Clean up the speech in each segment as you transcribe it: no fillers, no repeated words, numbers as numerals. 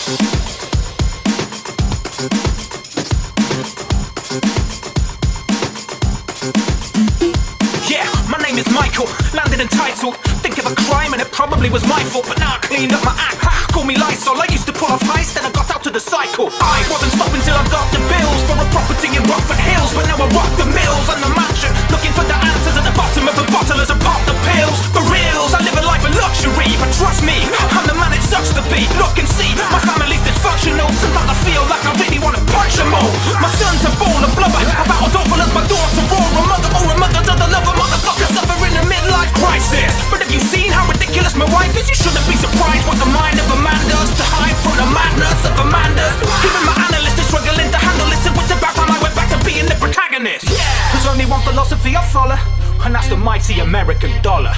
Yeah, my name is Michael, landed entitled. Think of a crime and it probably was my fault, but now I cleaned up my act. Ha, call me Lysol, I used to pull off heist, then I got out to the cycle. I wasn't stopping till I got the bills for a property in Rockford Hills, but now I rock the mills and the mansion, looking for the answers at the bottom of the bottle as I pop the pills. For reals, I live a life of luxury, but trust me, I'm the man it sucks to be. Look and see, my family's dysfunctional, sometimes I feel like I really wanna punch them all. My son's a ball of blubber, about as awful as my daughter or a mother doesn't love a motherfucker suffering a midlife crisis. But have you seen how ridiculous my wife is? You shouldn't be surprised what the mind of a man does to hide from the madness of a man does. Even my analyst is struggling to handle this, and it's about time I went back to being the protagonist. Yeah. There's only one philosophy I follow, and that's the mighty American dollar.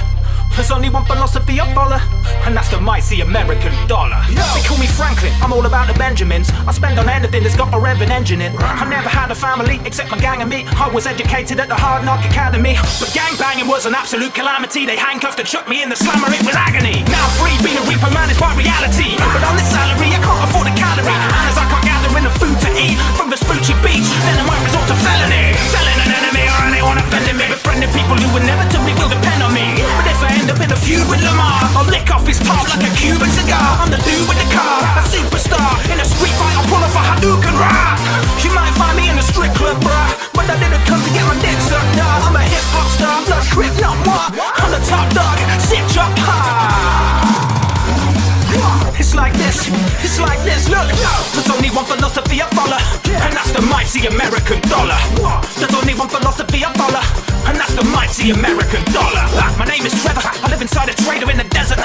There's only one philosophy I follow, and that's the mighty American dollar. They call me Franklin, I'm all about the Benjamins. I spend on anything that's got a revving engine in. I never had a family except my gang and me. I was educated at the Hard Knock Academy, but gangbanging was an absolute calamity. They handcuffed and chucked me in the slammer, it was agony. Now free, being a reaper man is my reality, but on this salary I can't afford a calorie. And as I can't gather enough food to eat from the Spoochie Beach, then I might resort to felony. Selling an enemy or anyone offending me, befriending people who inevitably will depend on me. But if I end up in a feud with Lamar, I'll lick off his top like a Cuban cigar. I'm the dude with the car, a superstar. In a street fight I'll pull off a Hadouken rah. You might find me in a strip club, bruh, but I didn't come to get my dick sucked. Nah, I'm a hip hop star, blood crip, not moi. I'm the top dog, sit up high. It's like this, look. There's only one philosophy I follow, and that's the mighty American dollar. There's only one philosophy I follow, and that's the mighty American dollar. My name is Trevor, I live inside a trader in the desert,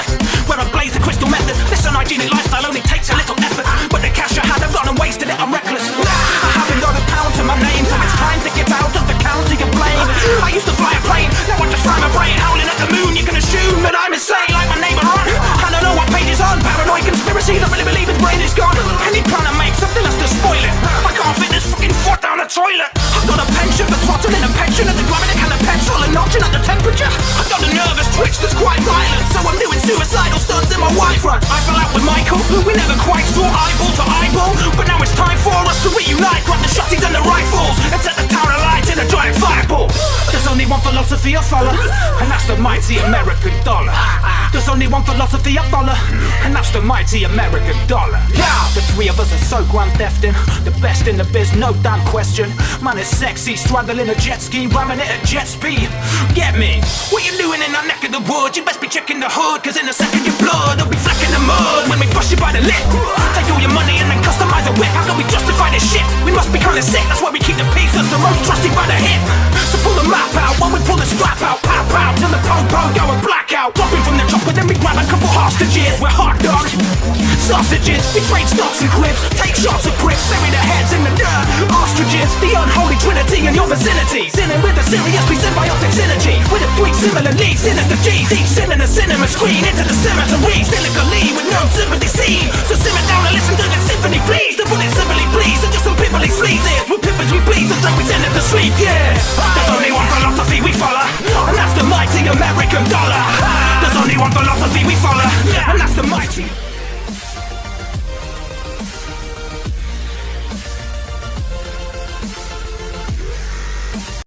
where I blaze the crystal method. This unhygienic lifestyle only takes a little effort, but the cash I had I've gone and wasted it, I'm reckless. I haven't got a pound to my name, so it's time to get out of the county of blame. I used to fly a plane, now I just fly my brain howling at the moon. You can assume that I'm insane like my neighbor on. I don't know what page is on, paranoid conspiracy, don't really believe his brain is gone. And he's trying to make something else to spoil it. I can't fit this fucking foot down the toilet. I've got a pension for throttling and pension at the gravity can of petrol and notching at the temperature. I've got a nervous twitch that's quite violent, so I'm doing suicidal stunts in my white front. I fell out with Michael, who we never quite saw eyeball to eyeball, but now it's time for us to reunite. Grab the shotties and the rifles and set the town alight in a giant fireball. There's only one philosophy I follow, and that's the mighty American dollar. There's only one philosophy I follow, and that's the mighty American dollar. Yeah, the three of us are so grand thefting, the best in the biz, no damn question. Man is sexy, straddling a jet ski, ramming it at jet speed. Get me? What you doing in that neck of the woods? You best be checking the hood, cause in a second your blood will be flecking the mud when we bust you by the lip. Take all your money and then customize a whip. How can we justify this shit? We must be kinda sick, that's why we keep the peace, that's the most trusty by the hip. So pull the map out, when we pull the strap out, pow pow, till the po-po going blackout. Dropping from the chopper, then we grab a couple hostages. We're hot dog sausages, we trade stocks and clips, take shots of bricks, bury their heads in the dirt. Ostriches, the unholy trinity in your vicinity, sinning with a seriously symbiotic synergy. With the three similar leads, sinister G's, each sin in a cinema screen into the